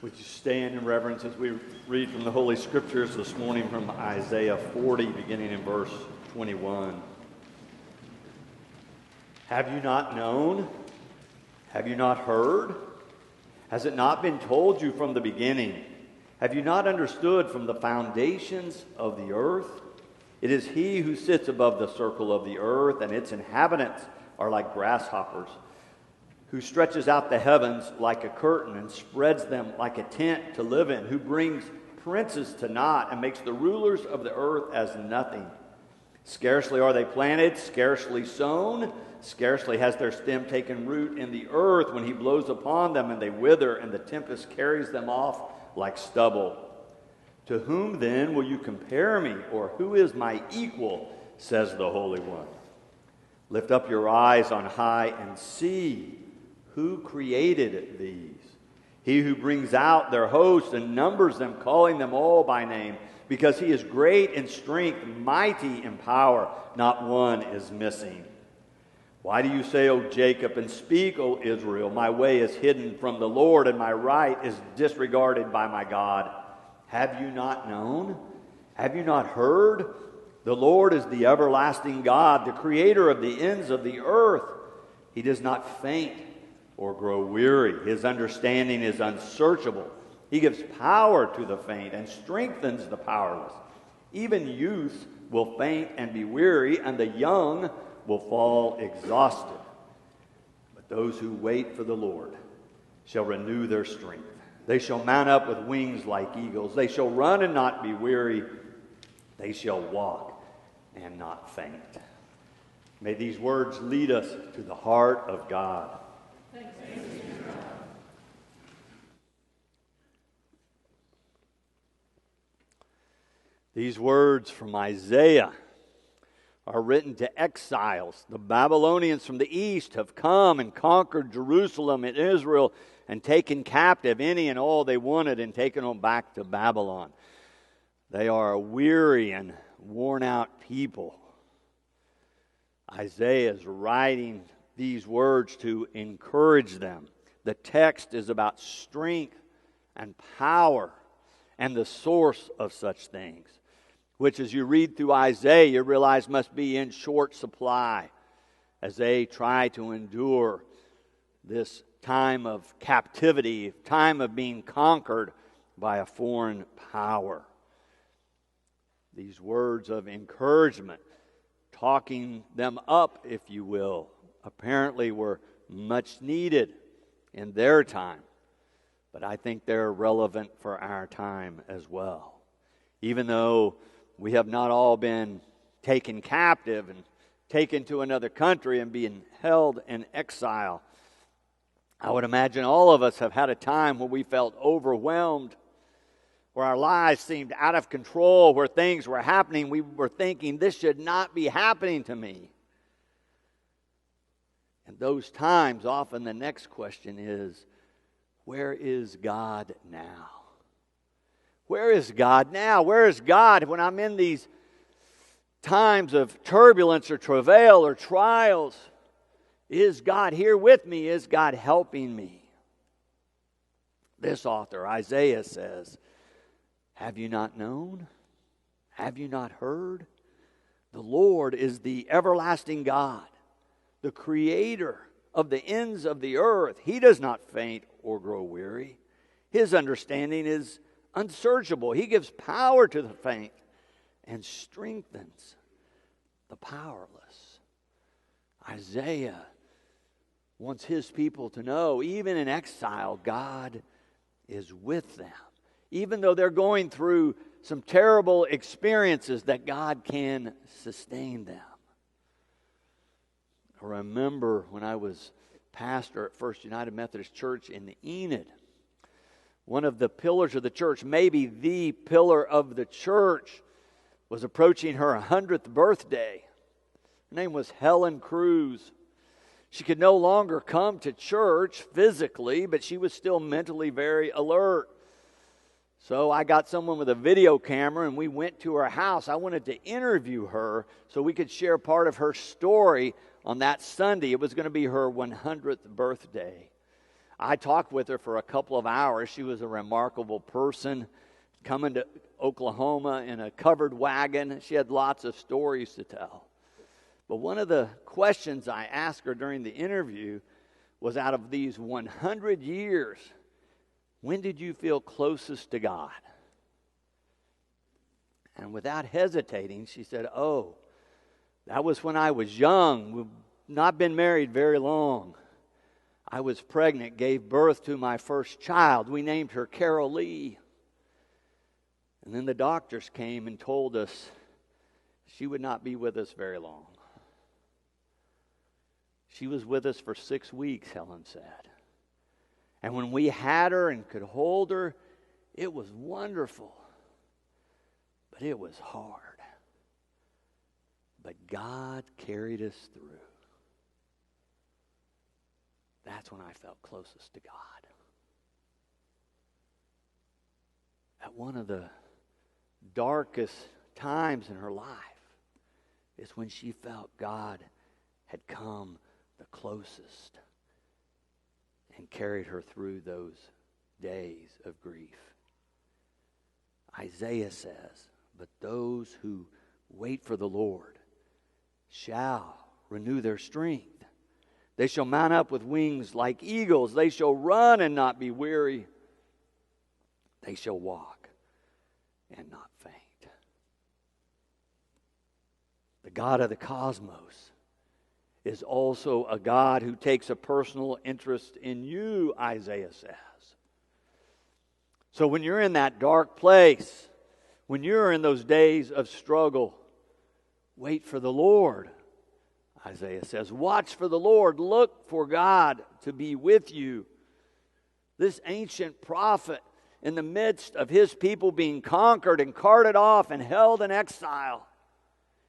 Would you stand in reverence as we read from the Holy Scriptures this morning from Isaiah 40, beginning in verse 21. Have you not known? Have you not heard? Has it not been told you from the beginning? Have you not understood from the foundations of the earth? It is He who sits above the circle of the earth, and its inhabitants are like grasshoppers, who stretches out the heavens like a curtain and spreads them like a tent to live in, who brings princes to naught and makes the rulers of the earth as nothing. Scarcely are they planted, scarcely sown, scarcely has their stem taken root in the earth when He blows upon them and they wither, and the tempest carries them off like stubble. To whom then will you compare me, or who is my equal, says the Holy One. Lift up your eyes on high and see who created these. He who brings out their host and numbers them, calling them all by name, because He is great in strength, mighty in power, not one is missing. Why do you say, O Jacob, and speak, O Israel, my way is hidden from the Lord, and my right is disregarded by my God? Have you not known? Have you not heard? The Lord is the everlasting God, the creator of the ends of the earth. He does not faint or grow weary. His understanding is unsearchable. He gives power to the faint and strengthens the powerless. Even youth will faint and be weary, and the young will fall exhausted. But those who wait for the Lord shall renew their strength. They shall mount up with wings like eagles. They shall run and not be weary. They shall walk and not faint. May these words lead us to the heart of God. Thanks be to God. These words from Isaiah are written to exiles. The Babylonians from the east have come and conquered Jerusalem and Israel and taken captive any and all they wanted and taken them back to Babylon. They are a weary and worn out people. Isaiah is writing these words to encourage them. The text is about strength and power and the source of such things, which as you read through Isaiah, you realize must be in short supply as they try to endure this time of captivity, time of being conquered by a foreign power. These words of encouragement, talking them up, if you will, apparently were much needed in their time. But I think they're relevant for our time as well. Even though we have not all been taken captive and taken to another country and being held in exile, I would imagine all of us have had a time where we felt overwhelmed, where our lives seemed out of control, where things were happening. We were thinking, this should not be happening to me. And those times, often the next question is, where is God now? Where is God now? Where is God when I'm in these times of turbulence or travail or trials? Is God here with me? Is God helping me? This author, Isaiah, says, have you not known? Have you not heard? The Lord is the everlasting God, the creator of the ends of the earth. He does not faint or grow weary. His understanding is unsearchable. He gives power to the faint and strengthens the powerless. Isaiah wants his people to know, even in exile, God is with them. Even though they're going through some terrible experiences, that God can sustain them. I remember when I was pastor at First United Methodist Church in Enid, one of the pillars of the church, maybe the pillar of the church, was approaching her 100th birthday. Her name was Helen Cruz. She could no longer come to church physically, but she was still mentally very alert. So I got someone with a video camera and we went to her house. I wanted to interview her so we could share part of her story on that Sunday. It was going to be her 100th birthday. I talked with her for a couple of hours. She was a remarkable person, coming to Oklahoma in a covered wagon. She had lots of stories to tell. But one of the questions I asked her during the interview was, out of these 100 years, when did you feel closest to God? And without hesitating, she said, "Oh, that was when I was young. We've not been married very long. I was pregnant, gave birth to my first child. We named her Carol Lee. And then the doctors came and told us she would not be with us very long. She was with us for 6 weeks," Helen said. "And when we had her and could hold her, it was wonderful. But it was hard. But God carried us through." That's when I felt closest to God. At one of the darkest times in her life is when she felt God had come the closest and carried her through those days of grief. Isaiah says, "But those who wait for the Lord shall renew their strength. They shall mount up with wings like eagles. They shall run and not be weary. They shall walk and not faint." The God of the cosmos is also a God who takes a personal interest in you, Isaiah says. So when you're in that dark place, when you're in those days of struggle, wait for the Lord, Isaiah says. Watch for the Lord. Look for God to be with you. This ancient prophet, in the midst of his people being conquered and carted off and held in exile,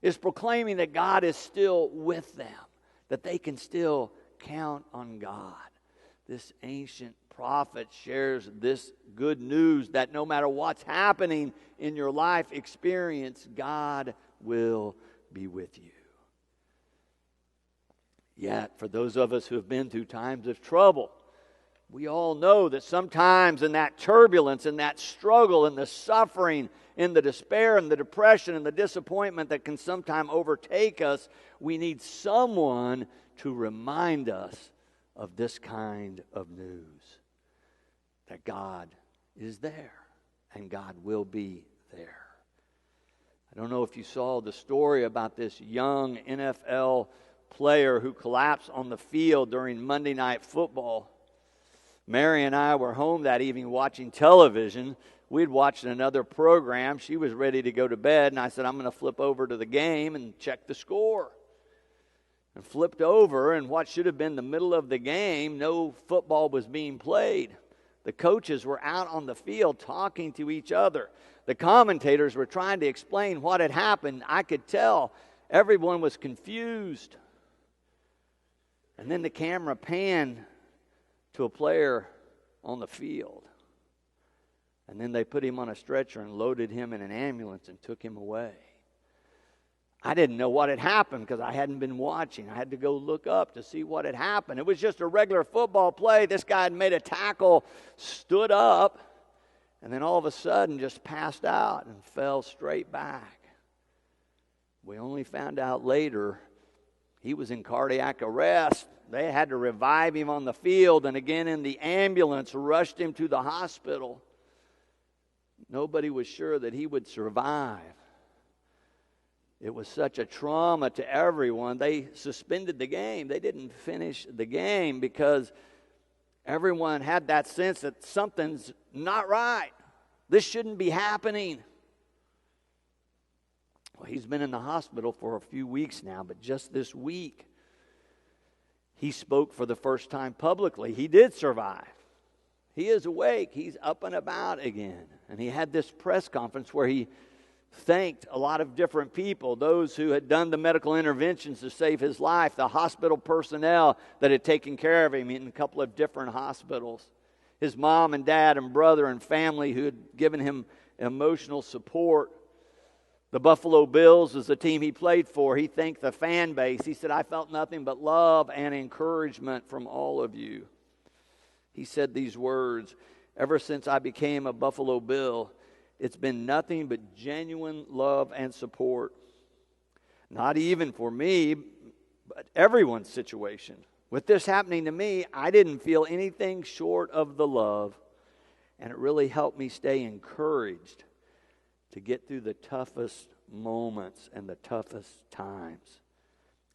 is proclaiming that God is still with them, that they can still count on God. This ancient prophet shares this good news that no matter what's happening in your life experience, God will be with you. Yet, for those of us who have been through times of trouble, we all know that sometimes in that turbulence, in that struggle, in the suffering, in the despair, and the depression, and the disappointment that can sometimes overtake us, we need someone to remind us of this kind of news. That God is there, and God will be there. I don't know if you saw the story about this young NFL player who collapsed on the field during Monday Night Football. Mary and I were home that evening watching television. We'd watched another program. She was ready to go to bed, and I said, "I'm going to flip over to the game and check the score." And flipped over, and what should have been the middle of the game, no football was being played. The coaches were out on the field talking to each other. The commentators were trying to explain what had happened. I could tell everyone was confused. And then the camera panned to a player on the field. And then they put him on a stretcher and loaded him in an ambulance and took him away. I didn't know what had happened because I hadn't been watching. I had to go look up to see what had happened. It was just a regular football play. This guy had made a tackle, stood up, and then all of a sudden just passed out and fell straight back. We only found out later he was in cardiac arrest. They had to revive him on the field, and again in the ambulance, rushed him to the hospital. Nobody was sure that he would survive. It was such a trauma to everyone. They suspended the game. They didn't finish the game because everyone had that sense that something's not right. This shouldn't be happening. Well, he's been in the hospital for a few weeks now, but just this week, he spoke for the first time publicly. He did survive. He is awake. He's up and about again. And he had this press conference where he thanked a lot of different people, those who had done the medical interventions to save his life, the hospital personnel that had taken care of him in a couple of different hospitals, his mom and dad and brother and family who had given him emotional support. The Buffalo Bills is the team he played for. He thanked the fan base. He said, "I felt nothing but love and encouragement from all of you." He said these words, "Ever since I became a Buffalo Bill, it's been nothing but genuine love and support. Not even for me, but everyone's situation. With this happening to me, I didn't feel anything short of the love, and it really helped me stay encouraged to get through the toughest moments and the toughest times.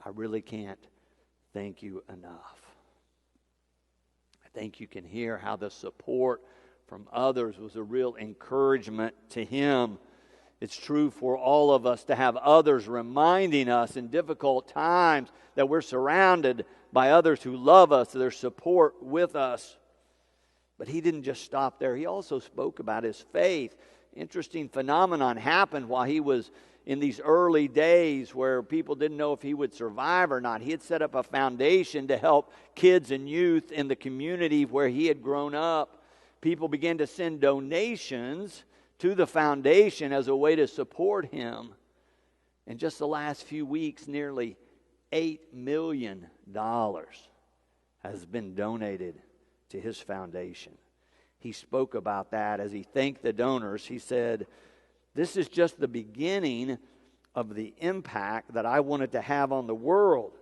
I really can't thank you enough." I think you can hear how the support from others was a real encouragement to him. It's true for all of us to have others reminding us in difficult times that we're surrounded by others who love us, their support with us. But he didn't just stop there. He also spoke about his faith. Interesting phenomenon happened while he was in these early days where people didn't know if he would survive or not. He had set up a foundation to help kids and youth in the community where he had grown up. People began to send donations to the foundation as a way to support him. In just the last few weeks, nearly $8 million has been donated to his foundation. He spoke about that as he thanked the donors. He said, "This is just the beginning of the impact that I wanted to have on the world.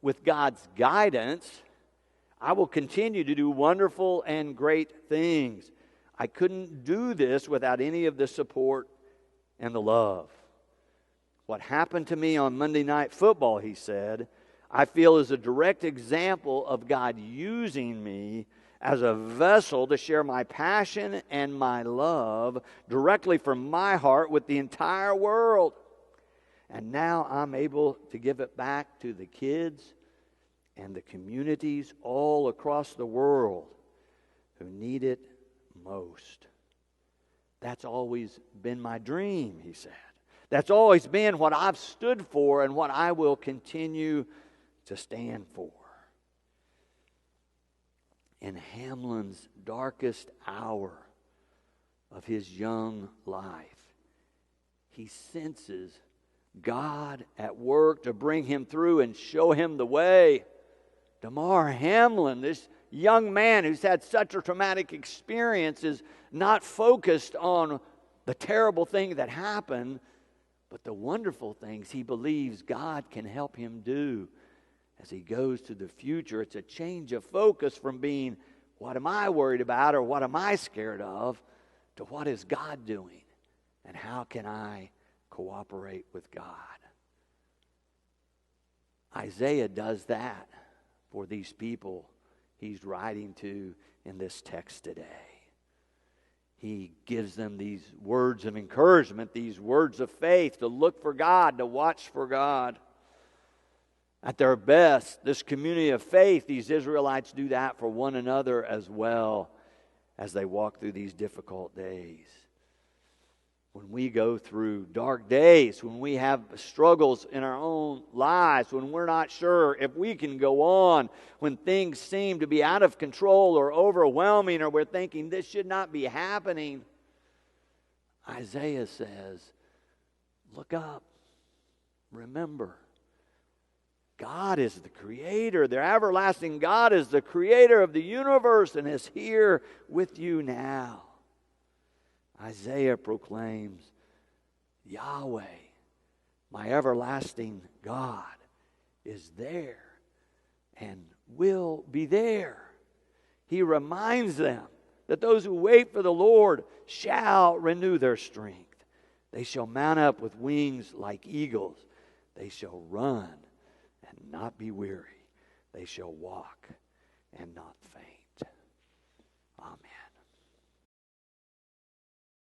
With God's guidance, I will continue to do wonderful and great things. I couldn't do this without any of the support and the love. What happened to me on Monday Night Football," he said, "I feel is a direct example of God using me as a vessel to share my passion and my love directly from my heart with the entire world. And now I'm able to give it back to the kids and the communities all across the world who need it most. That's always been my dream," he said. "That's always been what I've stood for and what I will continue to stand for." In Hamlin's darkest hour of his young life, he senses God at work to bring him through and show him the way. Damar Hamlin, this young man who's had such a traumatic experience, is not focused on the terrible thing that happened, but the wonderful things he believes God can help him do as he goes to the future. It's a change of focus from being, what am I worried about or what am I scared of, to what is God doing and how can I cooperate with God. Isaiah does that for these people he's writing to in this text today. He gives them these words of encouragement, these words of faith, to look for God, to watch for God. At their best, this community of faith, these Israelites do that for one another as well as they walk through these difficult days. When we go through dark days, when we have struggles in our own lives, when we're not sure if we can go on, when things seem to be out of control or overwhelming, or we're thinking this should not be happening, Isaiah says, look up, remember, God is the creator. The everlasting God is the creator of the universe and is here with you now. Isaiah proclaims, Yahweh, my everlasting God, is there and will be there. He reminds them that those who wait for the Lord shall renew their strength. They shall mount up with wings like eagles. They shall run and not be weary. They shall walk and not faint.